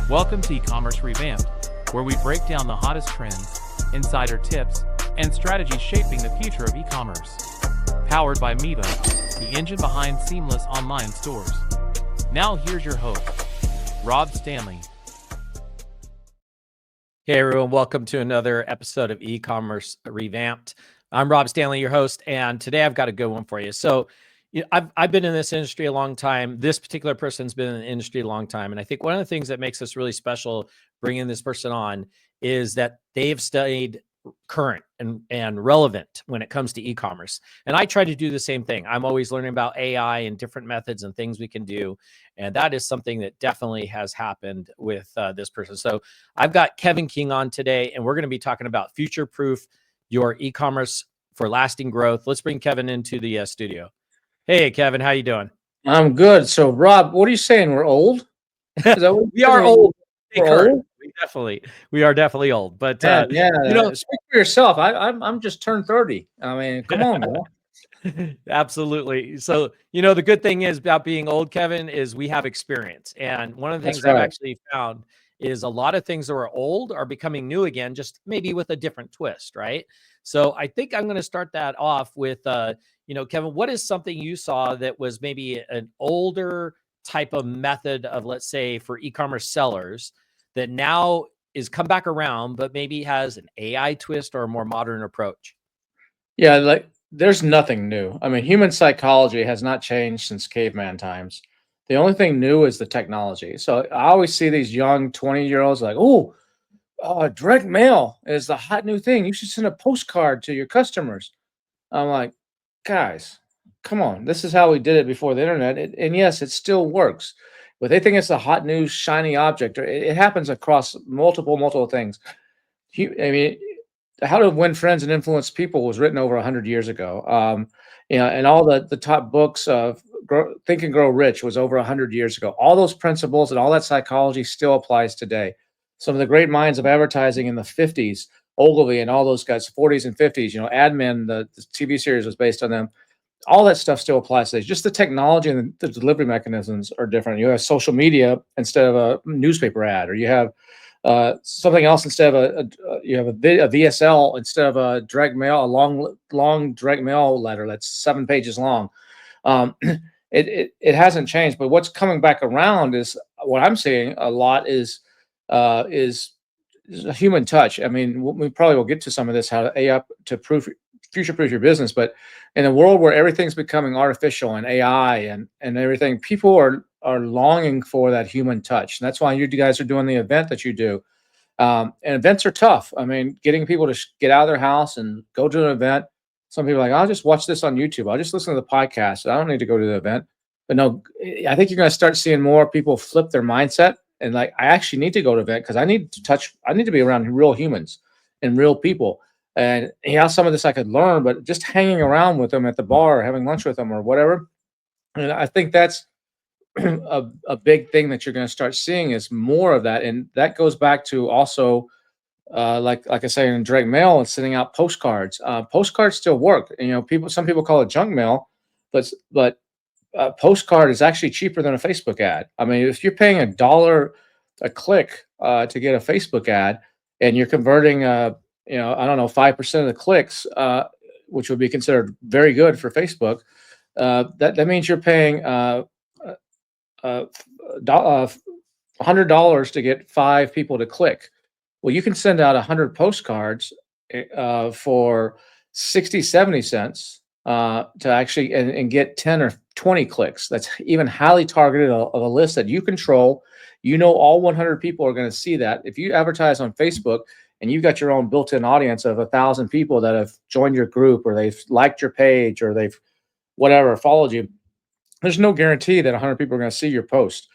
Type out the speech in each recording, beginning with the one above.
Welcome to Ecommerce Revamped, where we break down the hottest trends, insider tips, and strategies shaping the future of e-commerce. Powered by Miva, the engine behind seamless online stores. Now here's your host, Rob Stanley. Hey everyone, welcome to another episode of Ecommerce Revamped. I'm Rob Stanley, your host, and today I've got a good one for you. So I've been in this industry a long time. This particular person's been in the industry a long time. And I think one of the things that makes us really special bringing this person on is that they've stayed current and relevant when it comes to e-commerce. And I try to do the same thing. I'm always learning about AI and different methods and things we can do. And that is something that definitely has happened with this person. So I've got Kevin King on today, and we're going to be talking about future-proof your e-commerce for lasting growth. Let's bring Kevin into the studio. Hey, Kevin, how you doing? I'm good. So, Rob, what are you saying? We're old? Is that what we are old. We're old? We are definitely old. But speak for yourself. I'm just turned 30. I mean, come on, bro. Absolutely. So, the good thing is about being old, Kevin, is we have experience. And one of the things I've actually found is a lot of things that are old are becoming new again, just maybe with a different twist, right? So I think I'm going to start that off with, Kevin, what is something you saw that was maybe an older type of method of, let's say, for e-commerce sellers that now is come back around, but maybe has an AI twist or a more modern approach? Yeah, there's nothing new. I mean, human psychology has not changed since caveman times. The only thing new is the technology. So I always see these young 20-year-olds like, direct mail is the hot new thing. You should send a postcard to your customers. I'm like, guys, come on. This is how we did it before the internet. And yes, it still works. But they think it's a hot new shiny object. It happens across multiple things. How to Win Friends and Influence People was written over 100 years ago. And all the top books of Think and Grow Rich was over 100 years ago. All those principles and all that psychology still applies today. Some of the great minds of advertising in the 50s, Ogilvy and all those guys, 40s and 50s, Ad Men, the TV series was based on them. All that stuff still applies today. Just the technology and the delivery mechanisms are different. You have social media instead of a newspaper ad, or you have something else instead of you have a VSL instead of a direct mail, a long direct mail letter that's 7 pages long. It hasn't changed, but what's coming back around is what I'm seeing a lot is a human touch. I mean, we probably will get to some of this, how AI to future-proof your business, but in a world where everything's becoming artificial and AI and everything, people are longing for that human touch. And that's why you guys are doing the event that you do. And events are tough. I mean, getting people to get out of their house and go to an event. Some people are like, I'll just watch this on YouTube. I'll just listen to the podcast. I don't need to go to the event. But no, I think you're going to start seeing more people flip their mindset. And I actually need to go to an event because I need to be around real humans and real people. And some of this I could learn, but just hanging around with them at the bar, or having lunch with them or whatever. And I think that's a big thing that you're going to start seeing is more of that. And that goes back to also, like I say, in direct mail and sending out postcards. Postcards still work. And, some people call it junk mail, but postcard is actually cheaper than a Facebook ad. I mean, if you're paying $1 a click to get a Facebook ad, and you're converting, 5% of the clicks, which would be considered very good for Facebook, that means you're paying $100 to get 5 people to click. Well, you can send out 100 postcards for 60, 70 cents to actually and get 10 or 20 clicks. That's even highly targeted of a list that you control. All 100 people are going to see that. If you advertise on Facebook and you've got your own built-in audience of 1,000 people that have joined your group, or they've liked your page, or they've followed you, there's no guarantee that 100 people are going to see your post.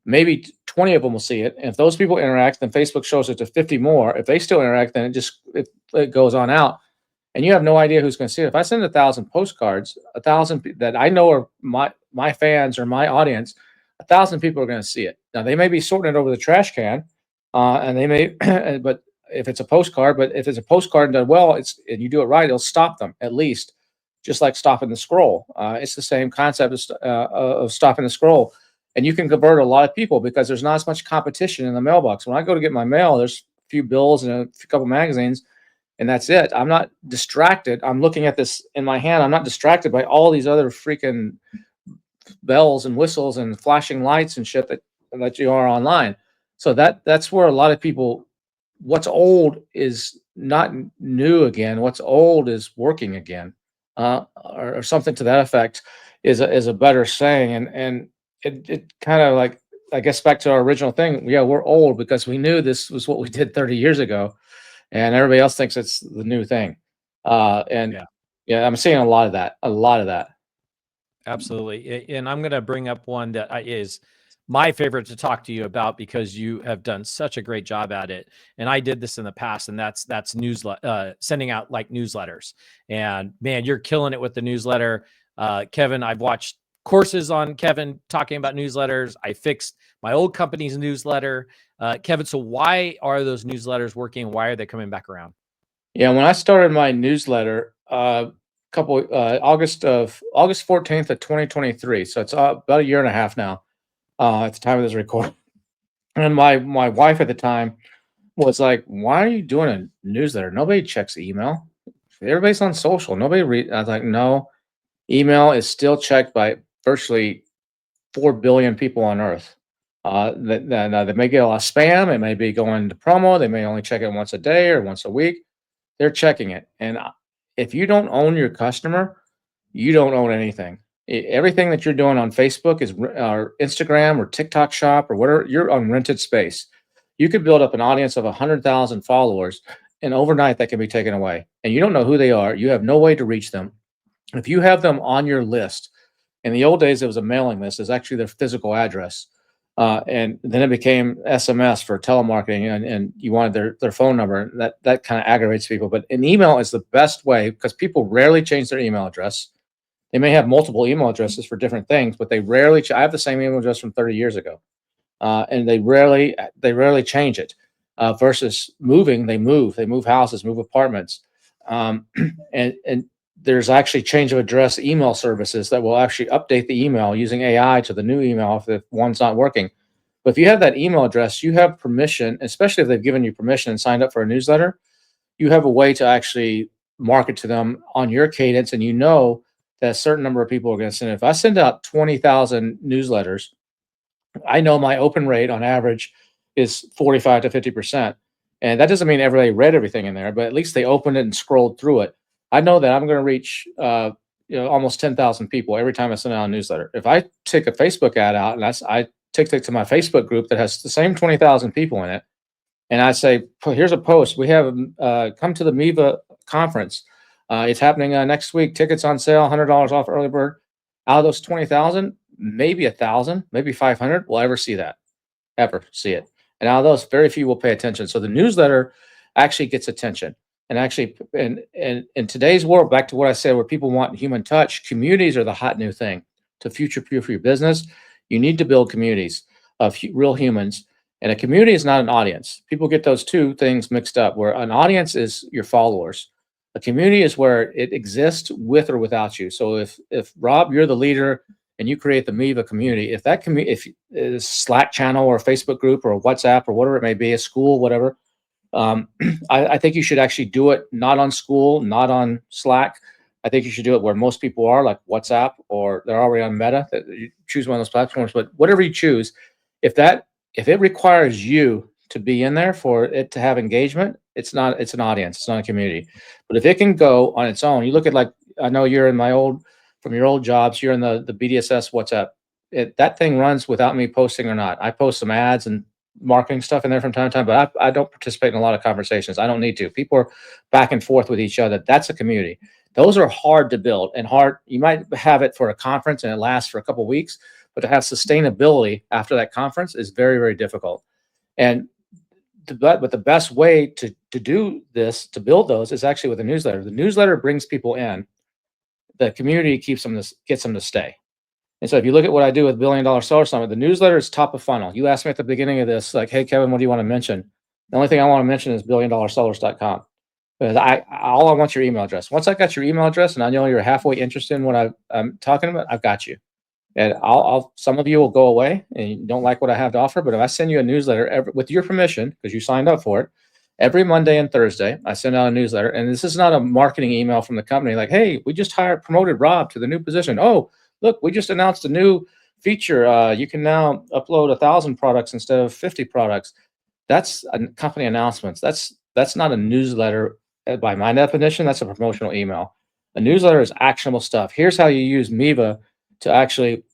Maybe 20 of them will see it. And if those people interact, then Facebook shows it to 50 more. If they still interact, then it goes on out. And you have no idea who's going to see it. If I send 1,000 postcards, 1,000 that I know are my fans or my audience, 1,000 people are going to see it. Now, they may be sorting it over the trash can, and they may, but if it's a postcard done well, and you do it right, it'll stop them at least, just like stopping the scroll. It's the same concept of stopping the scroll. and you can convert a lot of people because there's not as much competition in the mailbox. When I go to get my mail, there's a few bills and a couple magazines, and that's it. I'm not distracted. I'm looking at this in my hand. I'm not distracted by all these other freaking bells and whistles and flashing lights and shit that you are online. So that's where a lot of people, what's old is not new again. What's old is working again, or something to that effect is a better saying. And it kind of like, I guess back to our original thing. Yeah, we're old because we knew this was what we did 30 years ago, and everybody else thinks it's the new thing. And Yeah. yeah, I'm seeing a lot of that. A lot of that. Absolutely. And I'm going to bring up one that is my favorite to talk to you about because you have done such a great job at it. And I did this in the past, and that's newsletter, sending out like newsletters. And man, you're killing it with the newsletter. Kevin, I've watched courses on Kevin talking about newsletters. I fixed my old company's newsletter. Kevin, so why are those newsletters working? Why are they coming back around? Yeah, when I started my newsletter, August 14th of 2023. So it's about a year and a half now, at the time of this recording. And my wife at the time was like, "Why are you doing a newsletter? Nobody checks email. Everybody's on social. Nobody read." I was like, "No, email is still checked by virtually 4 billion people on Earth. They may get a lot of spam. It may be going to promo. They may only check it once a day or once a week. They're checking it. And if you don't own your customer, you don't own anything. Everything that you're doing on Facebook or Instagram or TikTok Shop or whatever, you're on rented space. You could build up an audience of 100,000 followers, and overnight that can be taken away. And you don't know who they are. You have no way to reach them. If you have them on your list, in the old days, it was a mailing list. It's actually their physical address. And then it became SMS for telemarketing, and you wanted their phone number. That kind of aggravates people. But an email is the best way because people rarely change their email address. They may have multiple email addresses for different things, but they rarely. I have the same email address from 30 years ago, and they rarely change it. Versus moving, they move houses, move apartments, and there's actually change of address email services that will actually update the email using AI to the new email if one's not working. But if you have that email address, you have permission, especially if they've given you permission and signed up for a newsletter, you have a way to actually market to them on your cadence. And you know that a certain number of people are going to send it. If I send out 20,000 newsletters, I know my open rate on average is 45 to 50%. And that doesn't mean everybody read everything in there, but at least they opened it and scrolled through it. I know that I'm going to reach almost 10,000 people every time I send out a newsletter. If I take a Facebook ad out and I take it to my Facebook group that has the same 20,000 people in it, and I say, "Here's a post. We have come to the Miva conference. It's happening next week. Tickets on sale, $100 off early bird." Out of those 20,000, maybe 1,000, maybe 500 will ever see it. And out of those, very few will pay attention. So the newsletter actually gets attention. And actually, in today's world, back to what I said, where people want human touch, communities are the hot new thing. To future-proof your business, you need to build communities of real humans. And a community is not an audience. People get those two things mixed up, where an audience is your followers. A community is where it exists with or without you. So if Rob, you're the leader and you create the Miva community, if that community, if it's a Slack channel or a Facebook group or a WhatsApp or whatever it may be, a school, whatever, I think you should actually do it not on school, not on Slack. I think you should do it where most people are, like WhatsApp, or they're already on Meta. You choose one of those platforms, but whatever you choose, if it requires you to be in there for it to have engagement, it's an audience, it's not a community. But if it can go on its own, you look at, like, I know you're in from your old jobs, you're in the BDSS WhatsApp. That thing runs without me posting or not. I post some ads and marketing stuff in there from time to time, but I don't participate in a lot of conversations. I don't need to. People are back and forth with each other. That's a community. Those are hard to build and hard. You might have it for a conference and it lasts for a couple of weeks, but to have sustainability after that conference is very, very difficult. And but the best way to do this, to build those, is actually with a newsletter. The newsletter brings people in. The community gets them to stay. And so if you look at what I do with $1 Billion Seller Summit, the newsletter is top of funnel. You asked me at the beginning of this, like, "Hey, Kevin, what do you want to mention?" The only thing I want to mention is $1billiondollarsellers.com. Because all I want your email address. Once I got your email address and I know you're halfway interested in what I'm talking about, I've got you. And I'll some of you will go away and you don't like what I have to offer. But if I send you a newsletter with your permission, because you signed up for it, every Monday and Thursday, I send out a newsletter. And this is not a marketing email from the company like, hey, we just promoted Rob to the new position. Oh, look, we just announced a new feature. You can now upload 1,000 products instead of 50 products. That's a company announcements. That's not a newsletter by my definition. That's a promotional email. A newsletter is actionable stuff. Here's how you use Miva to actually.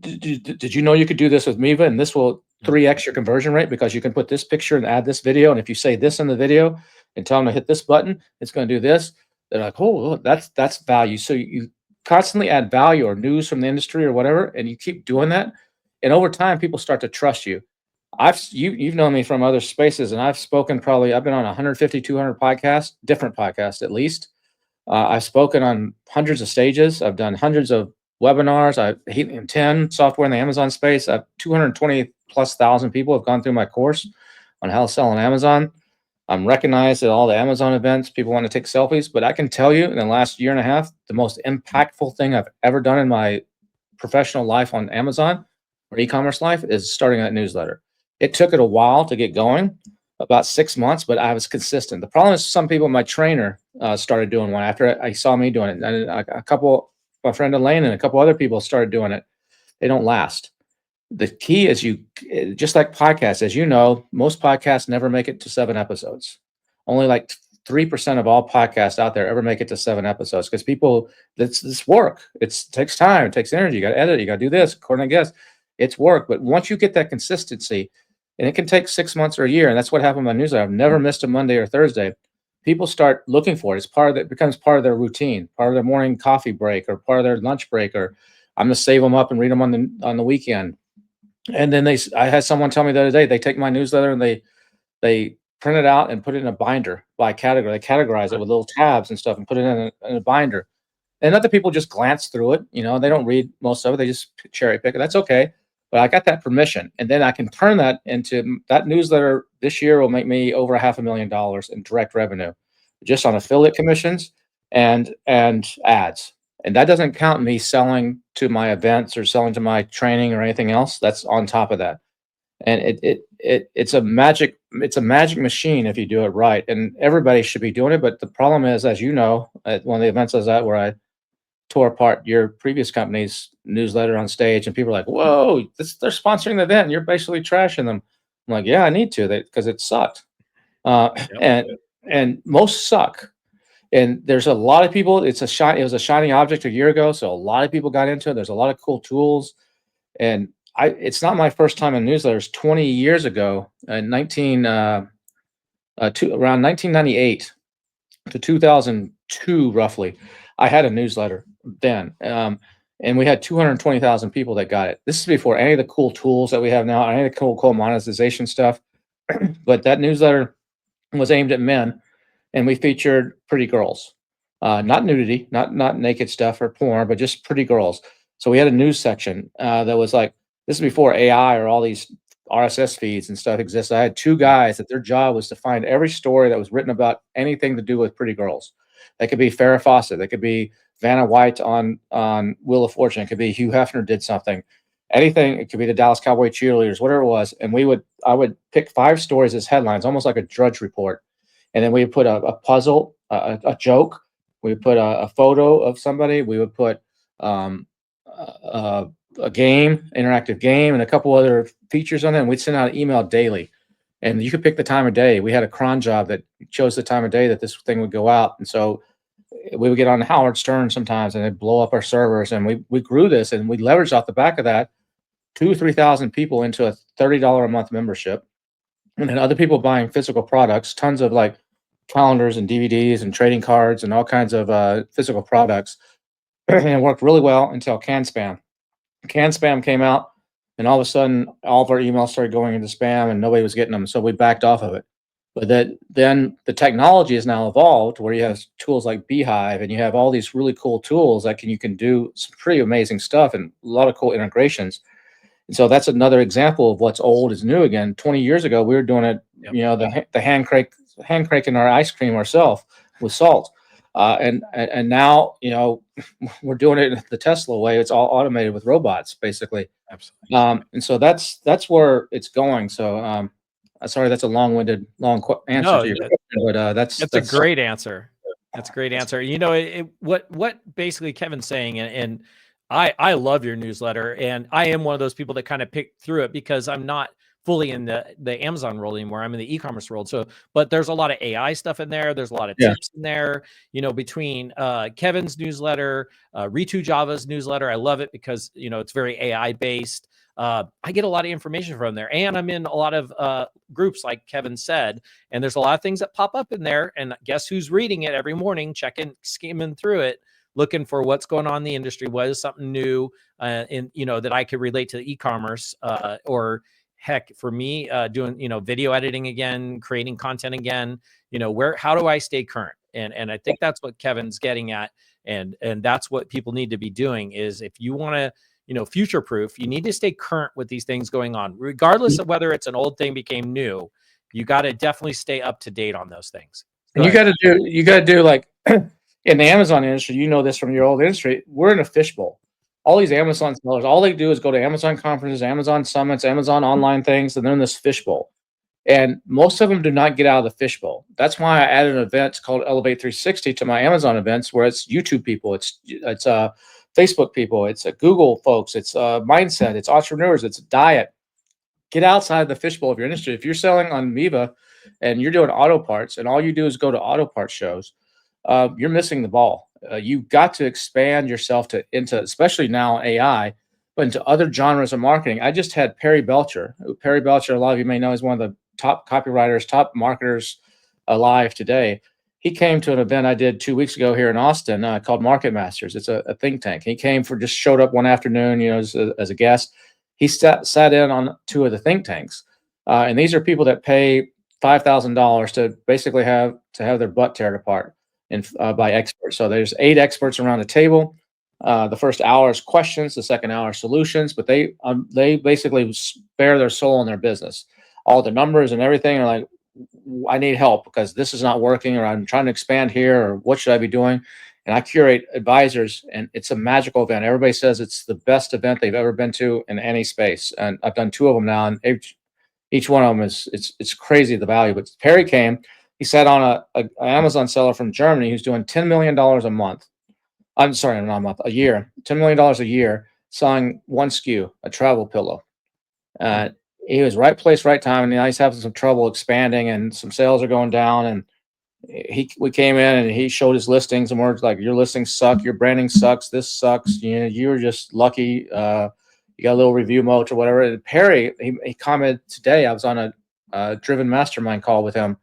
Did you know you could do this with Miva, and this will 3x your conversion rate because you can put this picture and add this video, and if you say this in the video and tell them to hit this button, it's going to do this. They're like, oh, that's value. So you constantly add value or news from the industry or whatever, and you keep doing that, and over time, people start to trust you. You've known me from other spaces, and I've spoken I've been on 150, 200 podcasts, different podcasts at least. I've spoken on hundreds of stages. I've done hundreds of webinars. I've in 10 software in the Amazon space. I've 220 plus thousand people have gone through my course on how to sell on Amazon. I'm recognized at all the Amazon events. People want to take selfies, but I can tell you in the last year and a half, the most impactful thing I've ever done in my professional life on Amazon or e-commerce life is starting that newsletter. It took it a while to get going, about 6 months, but I was consistent. The problem is some people, my trainer started doing one after I saw me doing it. And a couple, my friend Elaine and a couple other people started doing it. They don't last. The key is just like podcasts, as you know, most podcasts never make it to 7 episodes. Only like 3% of all podcasts out there ever make it to 7 episodes because people, it's work. It takes time, it takes energy. You got to edit, you got to do this, according to guests. It's work. But once you get that consistency, and it can take 6 months or a year, and that's what happened with my newsletter. I've never missed a Monday or Thursday. People start looking for it. It becomes part of their routine, part of their morning coffee break, or part of their lunch break, or I'm gonna save them up and read them on the weekend. And then I had someone tell me the other day, they take my newsletter and they print it out and put it in a binder by category. They categorize it with little tabs and stuff and put it in a binder. And other people just glance through it. They don't read most of it. They just cherry pick it. That's okay. But I got that permission, and then I can turn that into that newsletter. This year will make me over $500,000 in direct revenue, just on affiliate commissions and ads. And that doesn't count me selling to my events or selling to my training or anything else. That's on top of that. And it's a magic machine if you do it right. And everybody should be doing it. But the problem is, as you know, at one of the events I was at where I tore apart your previous company's newsletter on stage, and people are like, whoa, they're sponsoring the event and you're basically trashing them. I'm like, yeah, I need to, because it sucked. And most suck. And there's a lot of people, it was a shining object a year ago, so a lot of people got into it. There's a lot of cool tools. And it's not my first time in newsletters. 20 years ago, around 1998 to 2002, roughly, I had a newsletter then, and we had 220,000 people that got it. This is before any of the cool tools that we have now, any of the cool monetization stuff. But that newsletter was aimed at men, and we featured pretty girls, not nudity, not naked stuff or porn, but just pretty girls. So we had a news section that was like, this is before AI or all these RSS feeds and stuff existed. I had 2 guys that their job was to find every story that was written about anything to do with pretty girls. That could be Farrah Fawcett. That could be Vanna White on Wheel of Fortune. It could be Hugh Hefner did something. Anything. It could be the Dallas Cowboy cheerleaders, whatever it was. And I would pick 5 stories as headlines, almost like a Drudge Report. And then we would put a puzzle, a joke. We would put a photo of somebody. We would put a game, interactive game, and a couple other features on it. And we'd send out an email daily. And you could pick the time of day. We had a cron job that chose the time of day that this thing would go out. And so we would get on Howard Stern sometimes, and it'd blow up our servers. And we grew this, and we leveraged off the back of that 2,000 or 3,000 people into a $30 a month membership. And then other people buying physical products, tons of like calendars and DVDs and trading cards and all kinds of physical products. And it worked really well until Can Spam. Can Spam came out, and all of a sudden, all of our emails started going into spam, and nobody was getting them. So we backed off of it. But then the technology has now evolved, where you have tools like Beehive, and you have all these really cool tools that you can do some pretty amazing stuff and a lot of cool integrations. And so that's another example of what's old is new again. 20 years ago, we were doing it, the hand cranking our ice cream ourselves with salt. And now, we're doing it the Tesla way. It's all automated with robots, basically. Absolutely. And so that's where it's going. So sorry, that's a long-winded, answer No, to your question, but that's a great answer. That's a great answer. What basically Kevin's saying, and I love your newsletter, and I am one of those people that kind of picked through it because I'm not fully in the Amazon world anymore. I'm in the e-commerce world. So, but there's a lot of AI stuff in there. There's a lot of Yeah. tips in there, between Kevin's newsletter, Ritu Java's newsletter. I love it because, it's very AI based. I get a lot of information from there, and I'm in a lot of groups, like Kevin said, and there's a lot of things that pop up in there. And guess who's reading it every morning, skimming through it, looking for what's going on in the industry, what is something new, that I could relate to e-commerce, or heck, for me, doing video editing again, creating content again. How do I stay current? And I think that's what Kevin's getting at, and that's what people need to be doing. Is if you want to future proof, you need to stay current with these things going on, regardless of whether it's an old thing became new. You got to definitely stay up to date on those things. And you got to do like in the Amazon industry, this from your old industry, we're in a fishbowl. All these Amazon sellers, all they do is go to Amazon conferences, Amazon summits, Amazon online things, and they're in this fishbowl. And most of them do not get out of the fishbowl. That's why I added an event called Elevate 360 to my Amazon events, where it's YouTube people, it's Facebook people, it's Google folks, it's mindset, it's entrepreneurs, it's diet. Get outside the fishbowl of your industry. If you're selling on Miva and you're doing auto parts, and all you do is go to auto parts shows, you're missing the ball. You've got to expand yourself into, especially now AI, but into other genres of marketing. I just had Perry Belcher. Perry Belcher, a lot of you may know, is one of the top copywriters, top marketers alive today. He came to an event I did 2 weeks ago here in Austin called Market Masters. It's a think tank. He just showed up one afternoon, as a guest. He sat in on 2 of the think tanks, and these are people that pay $5,000 to basically have their butt teared apart by experts. So there's 8 experts around the table. The first hour is questions, the second hour is solutions, but they basically spare their soul in their business. All the numbers and everything are like, I need help because this is not working, or I'm trying to expand here, or what should I be doing? And I curate advisors, and it's a magical event. Everybody says it's the best event they've ever been to in any space. And I've done 2 of them now, and each one of them it's crazy, the value. But Perry came, he sat on an Amazon seller from Germany who's doing $10 million a month. I'm sorry, not a month, a year, $10 million a year, selling one SKU, a travel pillow. He was right place, right time, and now he's having some trouble expanding, and some sales are going down. And we came in, and he showed his listings, and we're like, your listings suck, your branding sucks, this sucks. You were just lucky. You got a little review moat or whatever. And Perry, he commented today, I was on a driven mastermind call with him.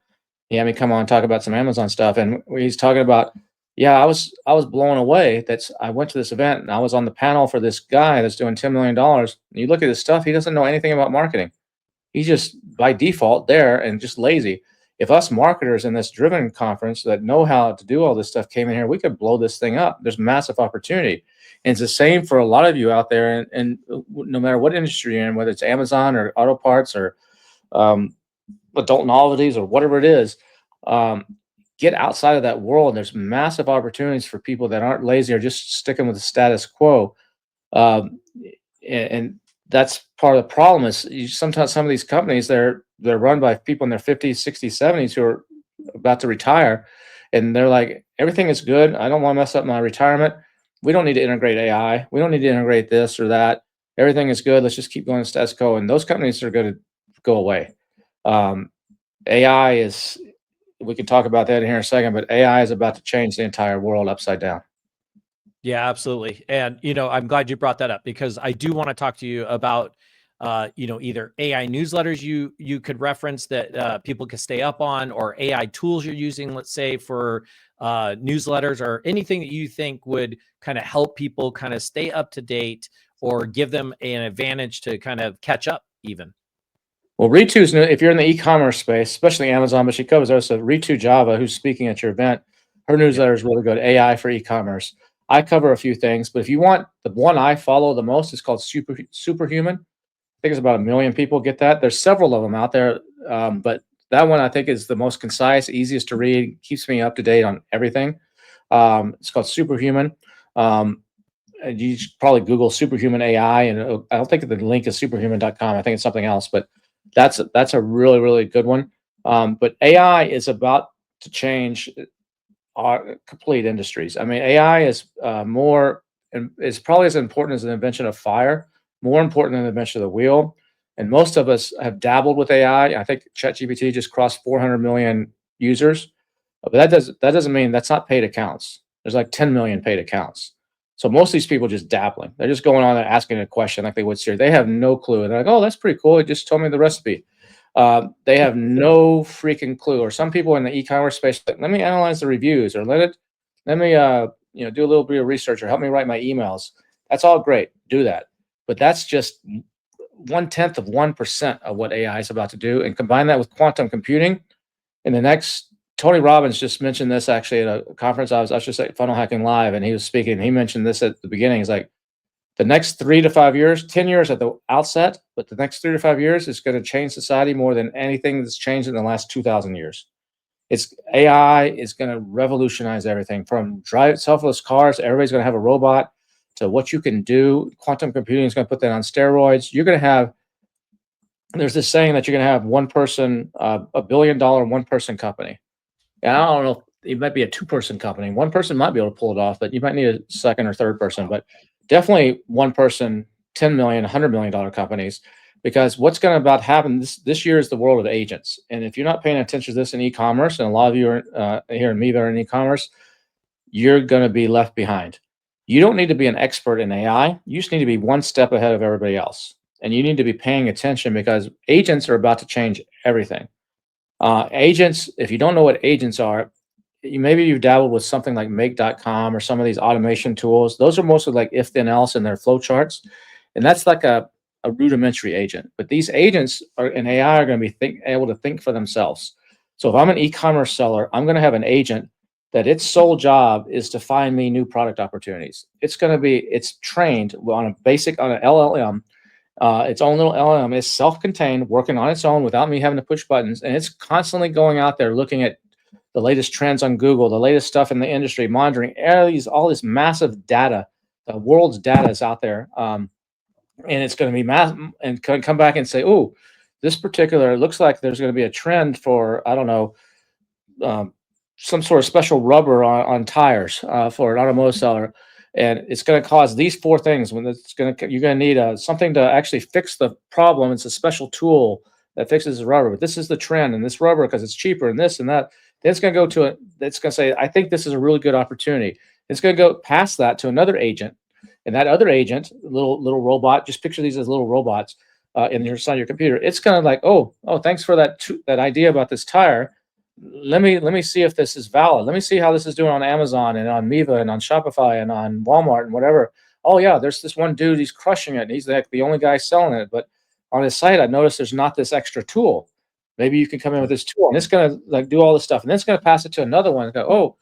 He had me come on and talk about some Amazon stuff, and he's talking about, yeah, I was blown away. I went to this event, and I was on the panel for this guy that's doing $10 million. And you look at his stuff, he doesn't know anything about marketing. He's just by default there and just lazy. If us marketers in this driven conference that know how to do all this stuff came in here, we could blow this thing up. There's massive opportunity. And it's the same for a lot of you out there. And no matter what industry you're in, whether it's Amazon or auto parts or adult novelties or whatever it is, get outside of that world. There's massive opportunities for people that aren't lazy or just sticking with the status quo. And that's part of the problem is sometimes some of these companies, they're run by people in their 50s, 60s, 70s who are about to retire. And they're like, everything is good. I don't want to mess up my retirement. We don't need to integrate AI. We don't need to integrate this or that. Everything is good. Let's just keep going to status quo. And those companies are going to go away. AI is, we can talk about that in here in a second, but AI is about to change the entire world upside down. Yeah, absolutely. And, I'm glad you brought that up, because I do want to talk to you about, either AI newsletters you could reference that people can stay up on, or AI tools you're using, let's say, for newsletters, or anything that you think would kind of help people kind of stay up to date or give them an advantage to kind of catch up even. Well, Ritu's new, if you're in the e-commerce space, especially Amazon, but she covers also Ritu Java, who's speaking at your event. Her newsletter is really good. AI for e-commerce. I cover a few things, but if you want, the one I follow the most is called Superhuman. I think it's about 1 million people get that. There's several of them out there, but that one I think is the most concise, easiest to read, keeps me up to date on everything. It's called Superhuman. And you should probably Google Superhuman AI, and I don't think the link is superhuman.com. I think it's something else, but that's a really, really good one. But AI is about to change our complete industries. I mean, AI is more, and is probably as important as the invention of fire, more important than the invention of the wheel. And most of us have dabbled with AI. I think ChatGPT just crossed 400 million users, but that doesn't mean that's not paid accounts. There's like 10 million paid accounts. So most of these people just dabbling. They're just going on and asking a question like they would Siri. They have no clue. They're like, "Oh, that's pretty cool. It just told me the recipe." They have no freaking clue. Or some people in the e-commerce space, like, let me analyze the reviews, or let me do a little bit of research, or help me write my emails. That's all great. Do that, but that's just 1/10 of 1% of what AI is about to do. And combine that with quantum computing. In the next, Tony Robbins just mentioned this actually at a conference I was just at Funnel Hacking Live, and he was speaking. He mentioned this at the beginning. He's like, the next 3 to 5 years, 10 years at the outset, but the next 3 to 5 years is going to change society more than anything that's changed in the last 2,000 years. It's AI is going to revolutionize everything from selfless cars. Everybody's going to have a robot, to what you can do. Quantum computing is going to put that on steroids. There's this saying that you're going to have one person, $1 billion one person company. And I don't know, it might be a two-person company. One person might be able to pull it off, but you might need a second or third person. But definitely one person, 10 million, $100 million companies, because what's going to about happen this year is the world of agents. And if you're not paying attention to this in e-commerce, and a lot of you are here in Miva are in e-commerce, you're going to be left behind. You don't need to be an expert in AI. You just need to be one step ahead of everybody else. And you need to be paying attention, because agents are about to change everything. Agents, if you don't know what agents are, maybe you've dabbled with something like make.com or some of these automation tools. Those are mostly like if then else in their flow charts. And that's like a rudimentary agent. But these agents in AI are going to be able to think for themselves. So if I'm an e-commerce seller, I'm going to have an agent that its sole job is to find me new product opportunities. It's trained on an LLM. Its own little LLM is self-contained, working on its own without me having to push buttons. And it's constantly going out there looking at the latest trends on Google, the latest stuff in the industry, monitoring all this massive data. The world's data is out there. And it's going to be and come back and say, oh, this particular, looks like there's going to be a trend for, I don't know, some sort of special rubber on tires for an automotive seller. And it's going to cause these 4 things. You're going to need something to actually fix the problem. It's a special tool that fixes the rubber. But this is the trend, and this rubber, because it's cheaper, and this and that. Then it's going to go to it. It's going to say, I think this is a really good opportunity. It's going to go past that to another agent, and that other agent, little robot. Just picture these as little robots in your side of your computer. It's kind of like, oh, thanks for that idea about this tire. Let me see if this is valid. Let me see how this is doing on Amazon and on Miva and on Shopify and on Walmart and whatever. Oh yeah, there's this one dude, he's crushing it. And he's like the only guy selling it. But on his site, I noticed there's not this extra tool. Maybe you can come in with this tool, and it's gonna like do all this stuff, and then it's gonna pass it to another one and go, oh,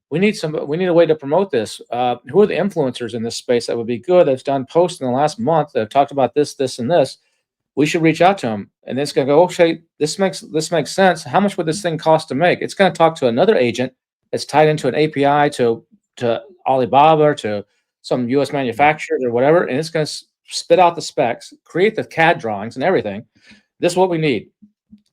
we need a way to promote this. Who are the influencers in this space that would be good, that's done posts in the last month that have talked about this, this, and this? We should reach out to them. And then it's going to go, okay, this makes sense. How much would this thing cost to make? It's going to talk to another agent that's tied into an API to Alibaba, or to some US manufacturers or whatever. And it's going to spit out the specs, create the CAD drawings and everything. This is what we need.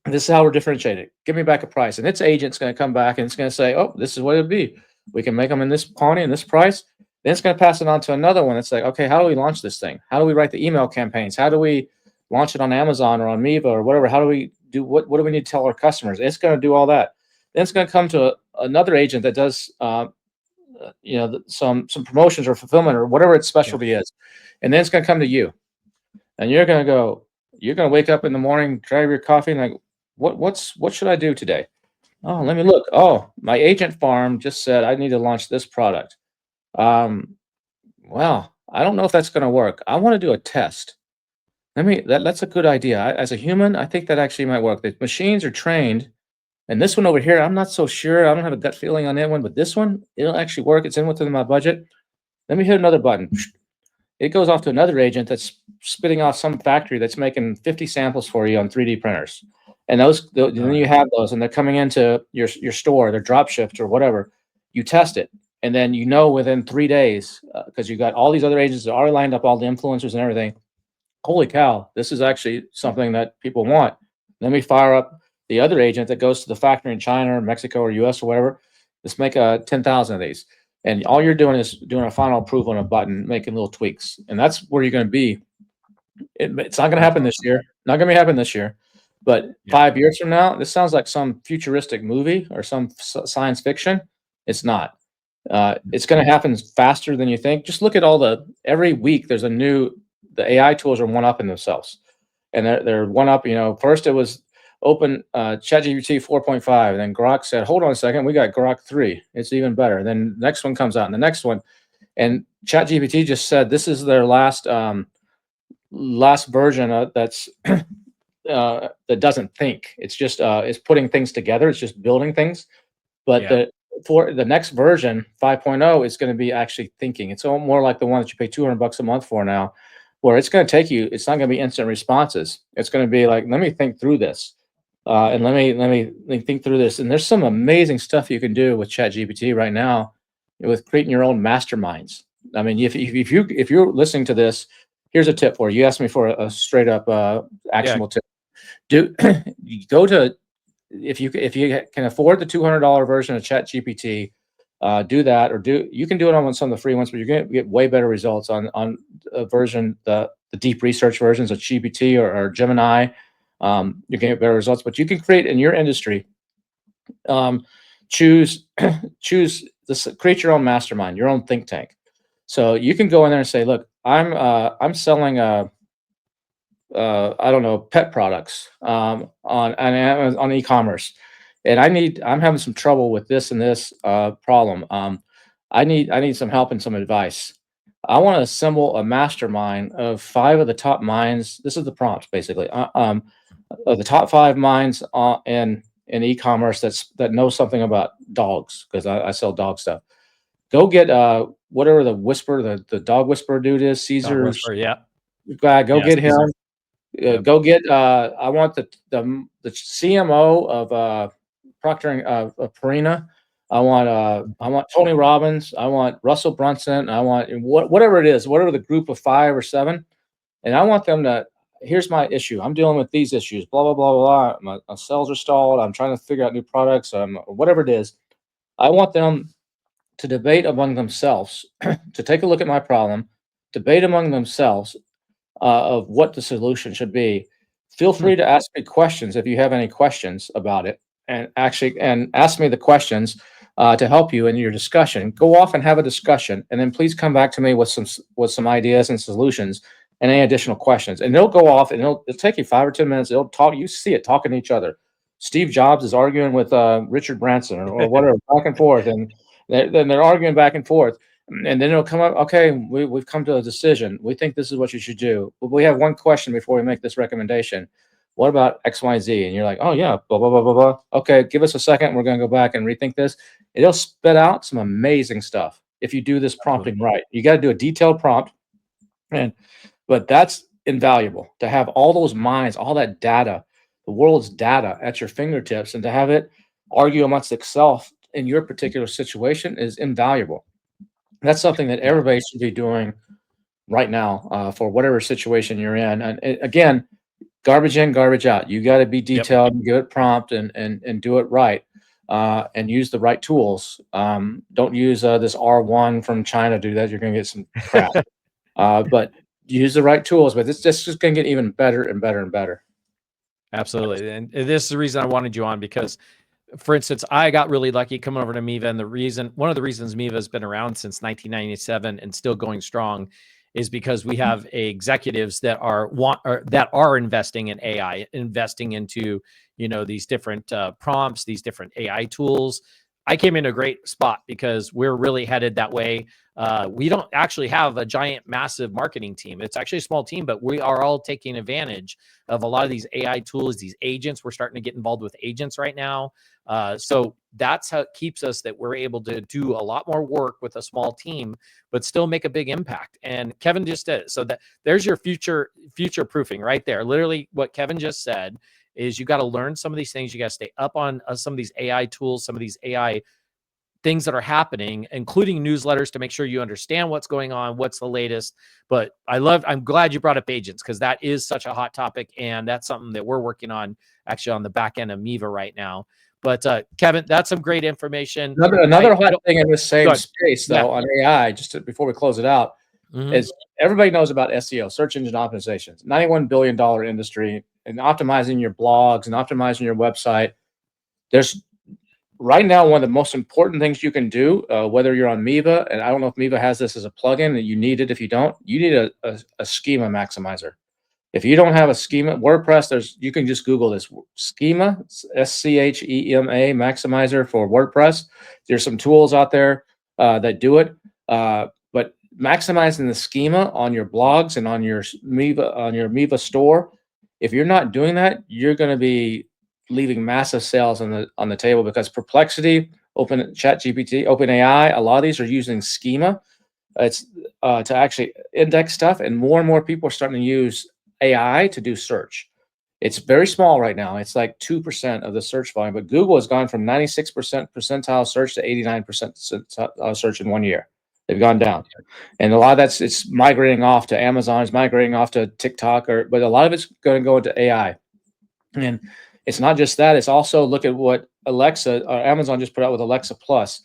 This is how we're differentiated. Give me back a price. And its agent's going to come back and it's going to say, oh, this is what it'd be. We can make them in this quantity and this price. Then it's going to pass it on to another one. It's like, okay, how do we launch this thing? How do we write the email campaigns? How do we launch it on Amazon or on Miva or whatever? How do we do, what do we need to tell our customers? It's going to do all that. Then it's going to come to another agent that does, some promotions or fulfillment or whatever its specialty is. And then it's going to come to you, and you're going to wake up in the morning, grab your coffee, and like, what should I do today? Oh, let me look. Oh, my agent farm just said I need to launch this product. Well, I don't know if that's going to work. I want to do a test. That's a good idea. As a human, I think that actually might work. The machines are trained, and this one over here, I'm not so sure. I don't have a gut feeling on that one, but this one, it'll actually work. It's within my budget. Let me hit another button. It goes off to another agent that's spitting off some factory that's making 50 samples for you on 3D printers. And then you have those, and they're coming into your store, they're drop shipped or whatever. You test it. And then within 3 days, because you got all these other agents that already lined up, all the influencers and everything. Holy cow, this is actually something that people want. Let me fire up the other agent that goes to the factory in China or Mexico or US or whatever. Let's make 10,000 of these. And all you're doing is doing a final approval on a button, making little tweaks. And that's where you're going to be. It's not going to happen this year. Not going to happen this year. But 5 years from now, this sounds like some futuristic movie or some science fiction. It's not. It's going to happen faster than you think. Just look at every week there's the AI tools are one up in themselves. And they're one up, first it was open ChatGPT 4.5. Then Grok said, hold on a second, we got Grok 3. It's even better. Then the next one comes out and the next one. And ChatGPT just said this is their last version that's that doesn't think. It's just it's putting things together. It's just building things. But for the next version 5.0 is going to be actually thinking. It's more like the one that you pay $200 a month for now, where it's going to take you. It's not going to be instant responses. It's going to be like, let me think through this, and let me think through this. And there's some amazing stuff you can do with ChatGPT right now, with creating your own masterminds. I mean, if you're listening to this, here's a tip for you. You asked me for a straight up actionable tip. Go to, if you can afford the $200 version of ChatGPT, do that, or you can do it on some of the free ones, but you're going to get way better results on a version, the deep research versions of GPT or Gemini. You're going to get better results, but you can create in your industry. Choose this, create your own mastermind, your own think tank. So you can go in there and say, look, I'm selling I don't know, pet products on e-commerce, and I'm having some trouble with this and this problem. I need some help and some advice. I want to assemble a mastermind of 5 of the top minds. This is the prompt basically. Of the top 5 minds in e-commerce that know something about dogs, because I sell dog stuff. Go get whatever the dog whisperer dude is, Caesar's guy. Go get him. Go get. I want the CMO of Procter of Purina. I want Tony Robbins. I want Russell Brunson. I want whatever it is, whatever the group of 5 or 7, and I want them to. Here's my issue. I'm dealing with these issues. Blah blah blah blah blah. My sales are stalled. I'm trying to figure out new products. Whatever it is, I want them to debate among themselves, to take a look at my problem, debate among themselves of what the solution should be. Feel free to ask me questions if you have any questions about it, and ask me the questions to help you in your discussion. Go off and have a discussion, and then please come back to me with some ideas and solutions and any additional questions. And they'll go off, and it'll take you 5 or 10 minutes. They'll talk. You see it talking to each other. Steve Jobs is arguing with Richard Branson or whatever, back and forth, and then they're arguing back and forth. And then it'll come up, okay, we've come to a decision. We think this is what you should do. But we have one question before we make this recommendation. What about X, Y, Z? And you're like, oh, yeah, blah, blah, blah, blah, blah. Okay, give us a second. We're going to go back and rethink this. It'll spit out some amazing stuff if you do this prompting right. You got to do a detailed prompt. But that's invaluable to have all those minds, all that data, the world's data at your fingertips, and to have it argue amongst itself in your particular situation is invaluable. That's something that everybody should be doing right now for whatever situation you're in. And again, garbage in, garbage out. You got to be detailed, and give it prompt, and do it right, and use the right tools. Don't use this R1 from China. Do that, you're going to get some crap. But use the right tools. But it's just going to get even better and better and better. Absolutely. And this is the reason I wanted you on, because, for instance, I got really lucky coming over to Miva, and one of the reasons Miva has been around since 1997 and still going strong is because we have executives that are investing in AI, investing into these different prompts, these different AI tools. I came in a great spot because we're really headed that way. We don't actually have a giant, massive marketing team. It's actually a small team, but we are all taking advantage of a lot of these AI tools, these agents. We're starting to get involved with agents right now. So that's how it keeps us, that we're able to do a lot more work with a small team, but still make a big impact. And Kevin just did it. So there's your future proofing right there. Literally what Kevin just said is you got to learn some of these things. You got to stay up on some of these AI tools, some of these AI things that are happening, including newsletters to make sure you understand what's going on, what's the latest. But I'm glad you brought up agents, because that is such a hot topic. And that's something that we're working on actually on the back end of Miva right now. But Kevin, that's some great information. Another hot thing in this same space, though, Yeah. on AI, before we close it out, is everybody knows about SEO, search engine optimization. $91 billion industry, and optimizing your blogs and optimizing your website. There's right now one of the most important things you can do, whether you're on Miva, and I don't know if Miva has this as a plugin, and you need it. If you don't, you need a schema maximizer. If you don't have a schema, WordPress, you can just Google this schema, SCHEMA maximizer for WordPress. There's some tools out there that do it. But maximizing the schema on your blogs and on your Miva store, if you're not doing that, you're going to be leaving massive sales on the table, because Perplexity, ChatGPT, OpenAI, a lot of these are using schema. It's to actually index stuff, and more people are starting to use AI to do search. It's very small right now. It's like 2% of the search volume, but Google has gone from 96% percentile search to 89% search in 1 year. They've gone down, and a lot of it's migrating off to Amazon, it's migrating off to TikTok, but a lot of it's going to go into AI. And it's not just that; it's also, look at what Alexa or Amazon just put out with Alexa Plus.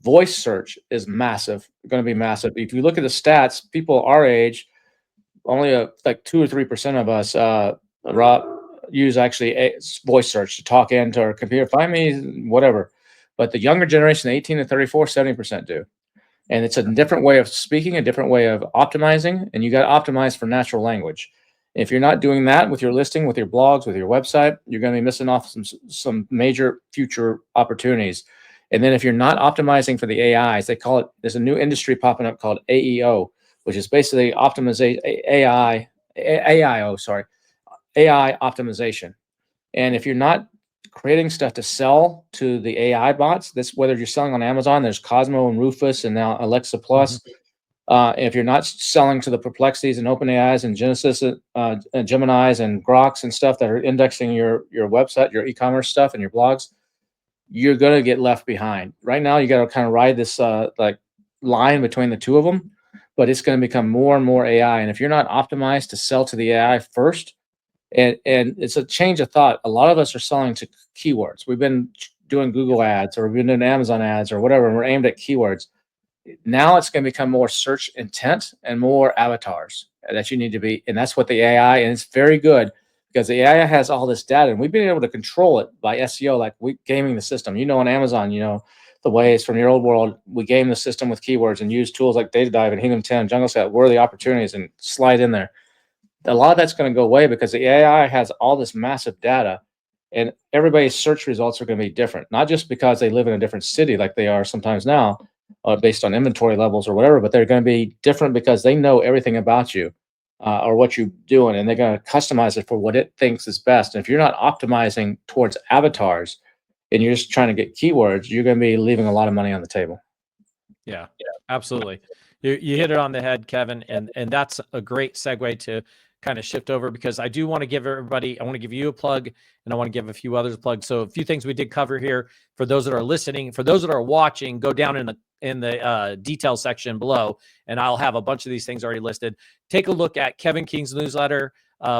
Voice search is massive, going to be massive. If you look at the stats, people our age, only like 2 or 3% of us use actually a voice search to talk into our computer, find me whatever. But the younger generation, 18 to 34, 70% do. And it's a different way of speaking, a different way of optimizing, and you got to optimize for natural language. If you're not doing that with your listing, with your blogs, with your website, you're going to be missing off some major future opportunities. And then if you're not optimizing for the AIs, they call it, there's a new industry popping up called AEO, which is basically optimization, AI optimization. And if you're not creating stuff to sell to the AI bots, this, whether you're selling on Amazon, there's Cosmo and Rufus and now Alexa Plus. If you're not selling to the Perplexities and OpenAIs and Genesis and Geminis and Groks and stuff that are indexing your website, your e-commerce stuff and your blogs, you're going to get left behind. Right now, you got to kind of ride this like line between the two of them, but it's going to become more and more AI. And if you're not optimized to sell to the AI first, and it's a change of thought. A lot of us are selling to keywords. We've been doing Google ads, or we've been doing Amazon ads or whatever, and we're aimed at keywords. Now it's going to become more search intent and more avatars that you need to be. And that's what the AI, and it's very good because the AI has all this data, and we've been able to control it by SEO, like we gaming the system. On Amazon, the ways from your old world, we game the system with keywords and use tools like Data Dive and Helium 10, Jungle Scout, where are the opportunities, and slide in there. A lot of that's going to go away because the AI has all this massive data, and everybody's search results are going to be different, not just because they live in a different city like they are sometimes now, based on inventory levels or whatever, but they're going to be different because they know everything about you or what you're doing, and they're going to customize it for what it thinks is best. And if you're not optimizing towards avatars and you're just trying to get keywords, you're going to be leaving a lot of money on the table. Yeah, absolutely. You hit it on the head, Kevin, and that's a great segue to kind of shift over, because I do want to give everybody, I want to give you a plug, and I want to give a few others a plug. So a few things we did cover here for those that are listening. For those that are watching, go down in the details section below, and I'll have a bunch of these things already listed. Take a look at Kevin King's newsletter,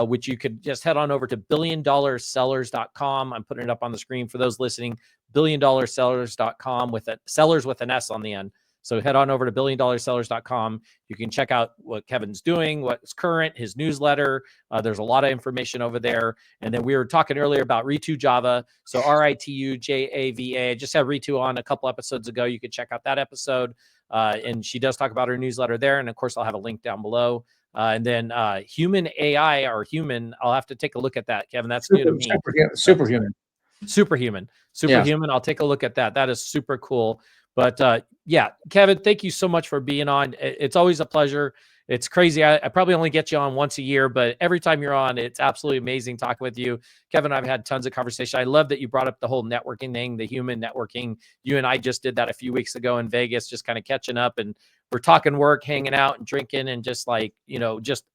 which you could just head on over to billiondollarsellers.com. I'm putting it up on the screen for those listening, billiondollarsellers.com with sellers with an S on the end. So head on over to billiondollarsellers.com. You can check out what Kevin's doing, what's current, his newsletter. There's a lot of information over there. And then we were talking earlier about Ritu Java. So RITUJAVA. I just had Ritu on a couple episodes ago. You can check out that episode. And she does talk about her newsletter there. And of course, I'll have a link down below. And then human AI or human, I'll have to take a look at that, Kevin. That's new to me. Superhuman. Yeah. I'll take a look at that. That is super cool. But yeah, Kevin, thank you so much for being on. It's always a pleasure. It's crazy. I probably only get you on once a year, but every time you're on, it's absolutely amazing talking with you. Kevin, I've had tons of conversation. I love that you brought up the whole networking thing, the human networking. You and I just did that a few weeks ago in Vegas, just kind of catching up, and we're talking work, hanging out and drinking, and just like, just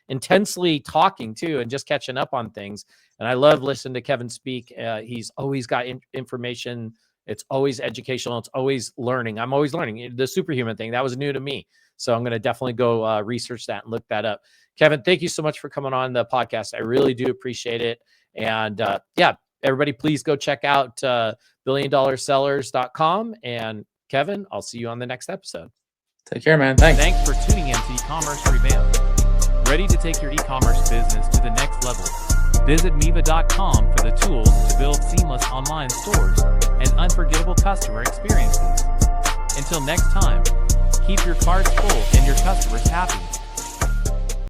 intensely talking too, and just catching up on things. And I love listening to Kevin speak. He's always got information It's always educational. It's always learning. I'm always learning. The superhuman thing, that was new to me. So I'm going to definitely go research that and look that up. Kevin, thank you so much for coming on the podcast. I really do appreciate it. And yeah, everybody, please go check out billiondollarsellers.com. And Kevin, I'll see you on the next episode. Take care, man. Thanks. Thanks for tuning in to Ecommerce Revamped. Ready to take your e-commerce business to the next level? Visit Miva.com for the tools to build seamless online stores and unforgettable customer experiences. Until next time, keep your carts full and your customers happy.